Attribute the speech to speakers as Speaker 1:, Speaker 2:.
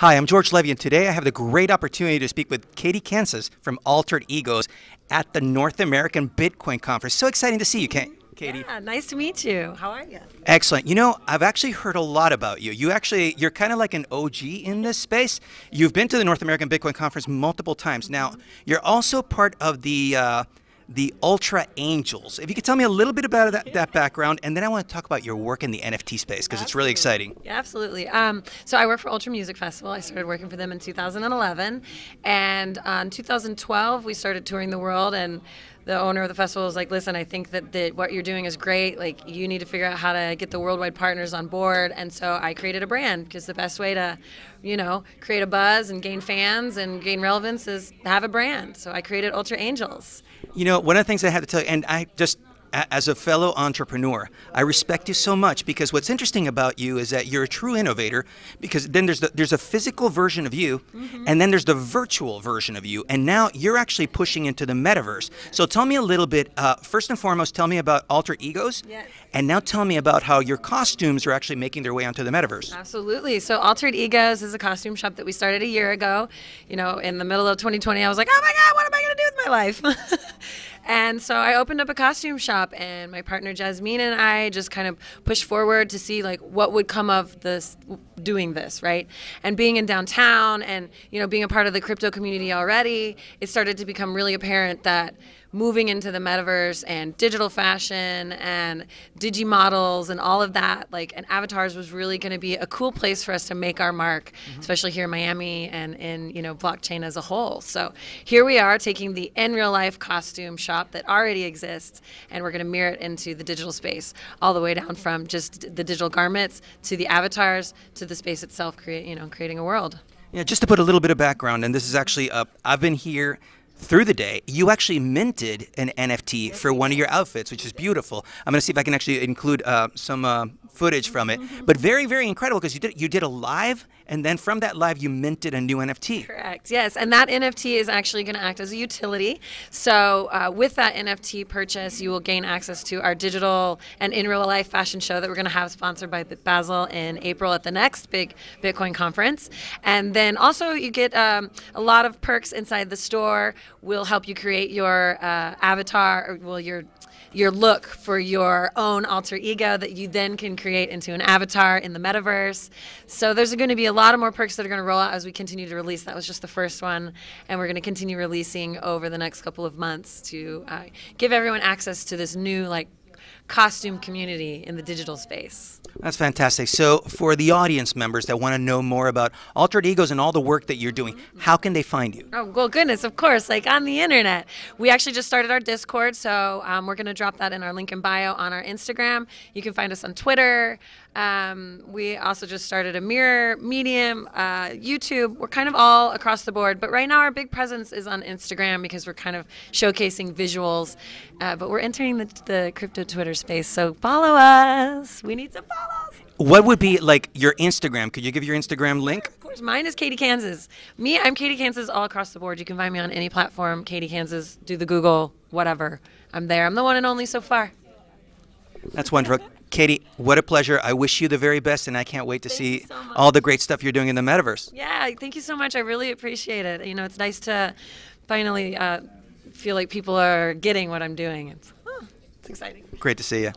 Speaker 1: Hi, I'm George Levy, and today I have the great opportunity to speak with Katie Kansas from Altered Egos at the North American Bitcoin Conference. So exciting to see you, Katie.
Speaker 2: Yeah, nice to meet you. How are you?
Speaker 1: Excellent. You know, I've actually heard a lot about you. You're kind of like an OG in this space. You've been to the North American Bitcoin Conference multiple times. Now, you're also part of the Ultra Angels. If you could tell me a little bit about that background, and then I want to talk about your work in the NFT space because it's really exciting.
Speaker 2: Yeah, absolutely. So I work for Ultra Music Festival. I started working for them in 2011, and in 2012 we started touring the world, and the owner of the festival was like, listen, I think that what you're doing is great. Like, you need to figure out how to get the worldwide partners on board. And so I created a brand, because the best way to, create a buzz and gain fans and gain relevance is have a brand. So I created Ultra Angels.
Speaker 1: You know, one of the things I have to tell you, and as a fellow entrepreneur, I respect you so much, because what's interesting about you is that you're a true innovator, because then there's a physical version of you, and then there's the virtual version of you, and now you're actually pushing into the metaverse. So tell me a little bit, first and foremost, tell me about Alter Egos,
Speaker 2: yes.
Speaker 1: And now tell me about how your costumes are actually making their way onto the metaverse.
Speaker 2: Absolutely. So Altered Egos is a costume shop that we started a year ago. In the middle of 2020, I was like, oh my God, what am I going to do with my life? And so I opened up a costume shop, and my partner Jasmine and I just kind of pushed forward to see like what would come of this, doing this, right? And being in downtown and, being a part of the crypto community already, it started to become really apparent that moving into the metaverse and digital fashion and digimodels and all of that, and avatars was really going to be a cool place for us to make our mark, especially here in Miami and in, blockchain as a whole. So here we are taking the in real life costume shop that already exists, and we're going to mirror it into the digital space, all the way down from just the digital garments to the avatars to the space itself, creating a world.
Speaker 1: Yeah, just to put a little bit of background, and this is actually I've been here through the day. You actually minted an NFT for one of your outfits, which is beautiful. I'm going to see if I can actually include some footage from it. But very, very incredible, because you did a live, and then from that live you minted a new NFT.
Speaker 2: Correct, yes. And that NFT is actually going to act as a utility. So with that NFT purchase, you will gain access to our digital and in real life fashion show that we're going to have sponsored by Basil in April at the next big Bitcoin conference. And then also you get a lot of perks inside the store. We'll help you create your avatar, or your look for your own alter ego that you then can create into an avatar in the metaverse. So there's going to be a lot of more perks that are going to roll out as we continue to release. That was just the first one, and we're going to continue releasing over the next couple of months to give everyone access to this new costume community in the digital space.
Speaker 1: That's fantastic. So for the audience members that want to know more about Altered Egos and all the work that you're doing, how can they find you?
Speaker 2: Oh, well, goodness, of course, on the internet. We actually just started our Discord, so we're going to drop that in our link in bio on our Instagram. You can find us on Twitter. We also just started a Mirror, Medium, YouTube. We're kind of all across the board, but right now our big presence is on Instagram, because we're kind of showcasing visuals, but we're entering the crypto Twitter space, so follow us. We need some follows.
Speaker 1: What would be your Instagram? Could you give your Instagram link?
Speaker 2: Of course, mine is Katie Kansas. I'm Katie Kansas all across the board. You can find me on any platform, Katie Kansas, do the Google, whatever. I'm there. I'm the one and only so far.
Speaker 1: That's wonderful. Katie, what a pleasure. I wish you the very best, and I can't wait to see all the great stuff you're doing in the metaverse.
Speaker 2: Yeah, thank you so much. I really appreciate it. It's nice to finally feel like people are getting what I'm doing. It's exciting.
Speaker 1: Great to see you.